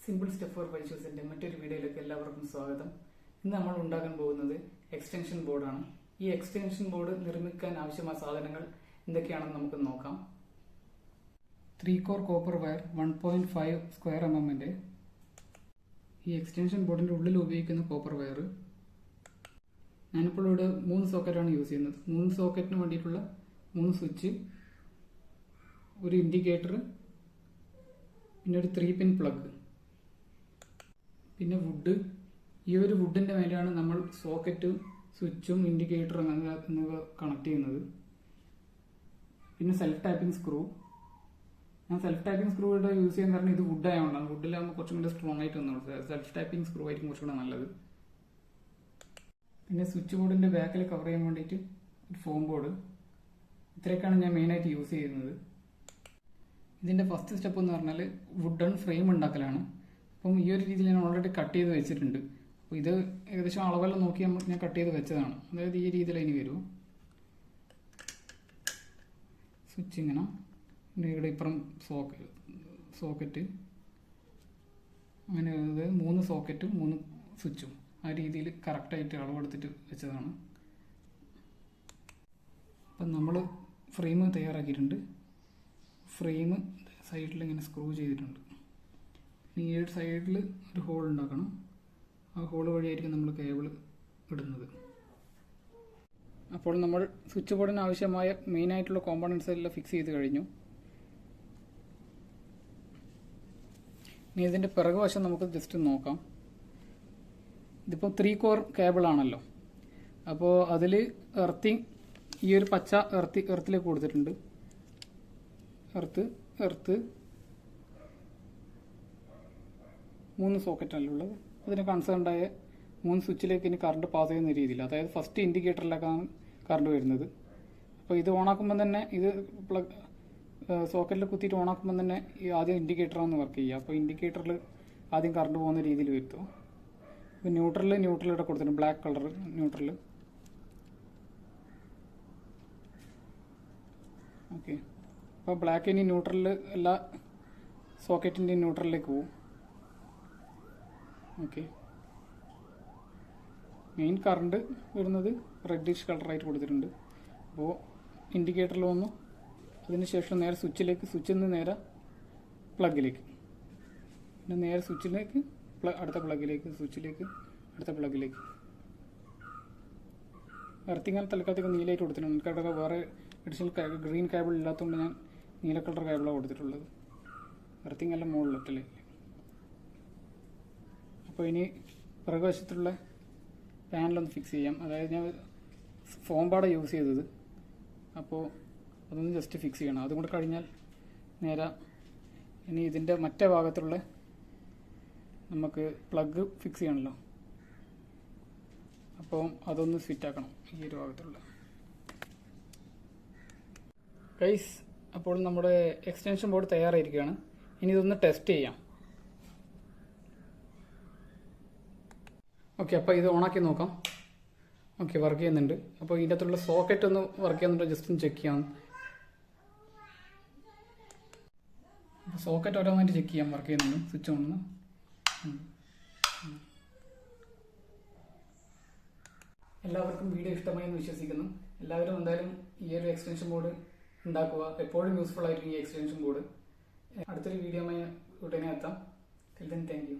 Simple step four പൈഷൂസിന്റെ മറ്റൊരു വീഡിയോയിലേക്ക് എല്ലാവർക്കും സ്വാഗതം. ഇന്ന് നമ്മൾ ഉണ്ടാക്കാൻ പോകുന്നത് എക്സ്റ്റൻഷൻ ബോർഡാണ്. ഈ എക്സ്റ്റൻഷൻ ബോർഡ് നിർമ്മിക്കാൻ ആവശ്യമായ സാധനങ്ങൾ എന്തൊക്കെയാണെന്ന് നമുക്ക് നോക്കാം. 3 core copper wire 1.5 square mm ഈ എക്സ്റ്റൻഷൻ ബോർഡിന്റെ ഉള്ളിൽ ഉപയോഗിക്കുന്ന കോപ്പർ വയർ. ഞാനിപ്പോൾ ഇവിടെ 3 സോക്കറ്റാണ് യൂസ് ചെയ്യുന്നത്. 3 സോക്കറ്റിന് വേണ്ടിയിട്ടുള്ള 3 സ്വിച്ച്, ഒരു ഇൻഡിക്കേറ്റർ, പിന്നെ ഒരു 3 പിൻ പ്ലഗ്, പിന്നെ വുഡ്. ഈ ഒരു വുഡിന്റെ മേലെയാണ് നമ്മൾ സോക്കറ്റും സ്വിച്ചും ഇൻഡിക്കേറ്ററും എന്നിവ കണക്ട് ചെയ്യുന്നത്. പിന്നെ സെൽഫ് ടാപ്പിംഗ് സ്ക്രൂ. ഞാൻ സെൽഫ് ടാപ്പിംഗ് സ്ക്രൂ ഇവിടെ യൂസ് ചെയ്യാൻ കാരണം ഇത് വുഡ് ആയതുകൊണ്ടാണ്. വുഡിലാകുമ്പോൾ കുറച്ചും കൂടി സ്ട്രോങ് ആയിട്ട് വന്നോളൂ. സെൽഫ് ടാപ്പിംഗ് സ്ക്രൂ ആയിരിക്കും കുറച്ചുകൂടെ നല്ലത്. പിന്നെ സ്വിച്ച് ബോർഡിന്റെ ബാക്കിൽ കവർ ചെയ്യാൻ വേണ്ടിയിട്ട് ഒരു ഫോം ബോർഡ്. ഇത്രയൊക്കെയാണ് ഞാൻ മെയിനായിട്ട് യൂസ് ചെയ്യുന്നത്. ഇതിന്റെ ഫസ്റ്റ് സ്റ്റെപ്പ് എന്ന് പറഞ്ഞാൽ വുഡൺ ഫ്രെയിം ഉണ്ടാക്കലാണ്. അപ്പം ഈ ഒരു രീതിയിൽ ഞാൻ ഓൾറെഡി കട്ട് ചെയ്ത് വെച്ചിട്ടുണ്ട്. അപ്പോൾ ഇത് ഏകദേശം അളവെല്ലാം നോക്കി ഞാൻ കട്ട് ചെയ്ത് വെച്ചതാണ്. അതായത് ഈ രീതിയിൽ ഇനി വരും. സ്വിച്ച് ഇങ്ങനെ, ഇവിടെ ഇപ്പുറം സോക്കറ്റ്, അങ്ങനെ 3 സോക്കറ്റും 3 സ്വിച്ചും ആ രീതിയിൽ കറക്റ്റായിട്ട് അളവെടുത്തിട്ട് വെച്ചതാണ്. അപ്പം നമ്മൾ ഫ്രെയിം തയ്യാറാക്കിയിട്ടുണ്ട്. ഫ്രെയിം സൈഡിൽ ഇങ്ങനെ സ്ക്രൂ ചെയ്തിട്ടുണ്ട്. ഈ ഒരു സൈഡിൽ ഒരു ഹോൾ ഉണ്ടാക്കണം. ആ ഹോൾ വഴിയായിരിക്കും നമ്മൾ കേബിൾ ഇടുന്നത്. അപ്പോൾ നമ്മൾ സ്വിച്ച് ബോർഡിന് ആവശ്യമായ മെയിനായിട്ടുള്ള കോമ്പണൻസ് എല്ലാം ഫിക്സ് ചെയ്ത് കഴിഞ്ഞു. ഇനി ഇതിൻ്റെ പിറകുവശം നമുക്ക് ജസ്റ്റ് നോക്കാം. ഇതിപ്പോൾ 3 കോർ കേബിളാണല്ലോ. അപ്പോൾ അതിൽ എർത്തിങ്, ഈ ഒരു പച്ച എർത്തിലേക്ക് കൊടുത്തിട്ടുണ്ട്. എർത്ത് 3 സോക്കറ്റല്ലേ ഉള്ളത്. അതിന് കൺസേൺഡായ 3 സ്വിച്ചിലേക്ക് ഇനി കറണ്ട് പാസ് ചെയ്യുന്ന രീതിയിൽ, അതായത് ഫസ്റ്റ് ഇൻഡിക്കേറ്ററിലേക്കാണ് കറണ്ട് വരുന്നത്. അപ്പോൾ ഇത് ഓണാക്കുമ്പോൾ തന്നെ, ഇത് സോക്കറ്റിൽ കുത്തിയിട്ട് ഓണാക്കുമ്പോൾ തന്നെ ഈ ആദ്യം ഇൻഡിക്കേറ്ററാണ് വർക്ക് ചെയ്യുക. അപ്പോൾ ഇൻഡിക്കേറ്ററിൽ ആദ്യം കറണ്ട് പോകുന്ന രീതിയിൽ വരുത്തും. അപ്പോൾ ന്യൂട്രൽ ഇവിടെ കൊടുത്തിട്ടുണ്ട്, ബ്ലാക്ക് കളർ ന്യൂട്രൽ. ഓക്കെ, അപ്പോൾ ബ്ലാക്ക് ഇനി ന്യൂട്രലിൽ എല്ലാ സോക്കറ്റിൻ്റെയും ന്യൂട്രലിലേക്ക് പോകും. ഓക്കെ, മെയിൻ കറണ്ട് വരുന്നത് റെഡിഷ് കളറായിട്ട് കൊടുത്തിട്ടുണ്ട്. അപ്പോൾ ഇൻഡിക്കേറ്ററിൽ വന്നു, അതിനുശേഷം നേരെ സ്വിച്ചിൽ നിന്ന് നേരെ പ്ലഗിലേക്ക്, പിന്നെ നേരെ സ്വിച്ചിലേക്ക് അടുത്ത പ്ലഗിലേക്ക്, സ്വിച്ചിലേക്ക് അടുത്ത പ്ലഗിലേക്ക്. എർത്തിങ്ങനെ തൽക്കാലത്തേക്ക് നീലയായിട്ട് കൊടുത്തിട്ടുണ്ട്. എനിക്കവിടെ വേറെ അഡീഷണൽ ഗ്രീൻ കേബിൾ ഇല്ലാത്തതുകൊണ്ട് ഞാൻ നീല കളർ കേബിളാണ് കൊടുത്തിട്ടുള്ളത്. എർത്തിങ് എല്ലാം മുകളിലിട്ടല്ലേ. അപ്പോൾ ഇനി പിറകുവശത്തുള്ള പാനലൊന്ന് ഫിക്സ് ചെയ്യാം. അതായത് ഞാൻ ഫോം ബോർഡാണ് യൂസ് ചെയ്തത്. അപ്പോൾ അതൊന്ന് ജസ്റ്റ് ഫിക്സ് ചെയ്യണം. അതും കൂടെ കഴിഞ്ഞാൽ നേരെ ഇനി ഇതിൻ്റെ മറ്റേ ഭാഗത്തുള്ള നമുക്ക് പ്ലഗ് ഫിക്സ് ചെയ്യണമല്ലോ. അപ്പോൾ അതൊന്ന് ഫിറ്റ് ആക്കണം ഈ ഒരു ഭാഗത്തുള്ള. ഗൈസ്, അപ്പോൾ നമ്മുടെ എക്സ്റ്റൻഷൻ ബോർഡ് തയ്യാറായിരിക്കുകയാണ്. ഇനി ഇതൊന്ന് ടെസ്റ്റ് ചെയ്യാം. ഓക്കെ, അപ്പോൾ ഇത് ഓണാക്കി നോക്കാം. ഓക്കെ, വർക്ക് ചെയ്യുന്നുണ്ട്. അപ്പോൾ ഇതിൻ്റെ അകത്തുള്ള സോക്കറ്റ് ഒന്ന് വർക്ക് ചെയ്യുന്നുണ്ടോ ജസ്റ്റ് ഒന്ന് ചെക്ക് ചെയ്യാം. സോക്കറ്റ് ഓരോന്നായിട്ട് ചെക്ക് ചെയ്യാം വർക്ക് ചെയ്യുന്നുണ്ട്. സ്വിച്ച് ഓണെന്ന്. എല്ലാവർക്കും വീഡിയോ ഇഷ്ടമായി എന്ന് വിശ്വസിക്കുന്നു. എല്ലാവരും എന്തായാലും ഈ ഒരു എക്സ്റ്റൻഷൻ ബോർഡ് ഉണ്ടാക്കുക. എപ്പോഴും യൂസ്ഫുൾ ആയിരിക്കും ഈ എക്സ്റ്റൻഷൻ ബോർഡ്. അടുത്തൊരു വീഡിയോയുമായി ഉടനെ എത്താം. Thank you.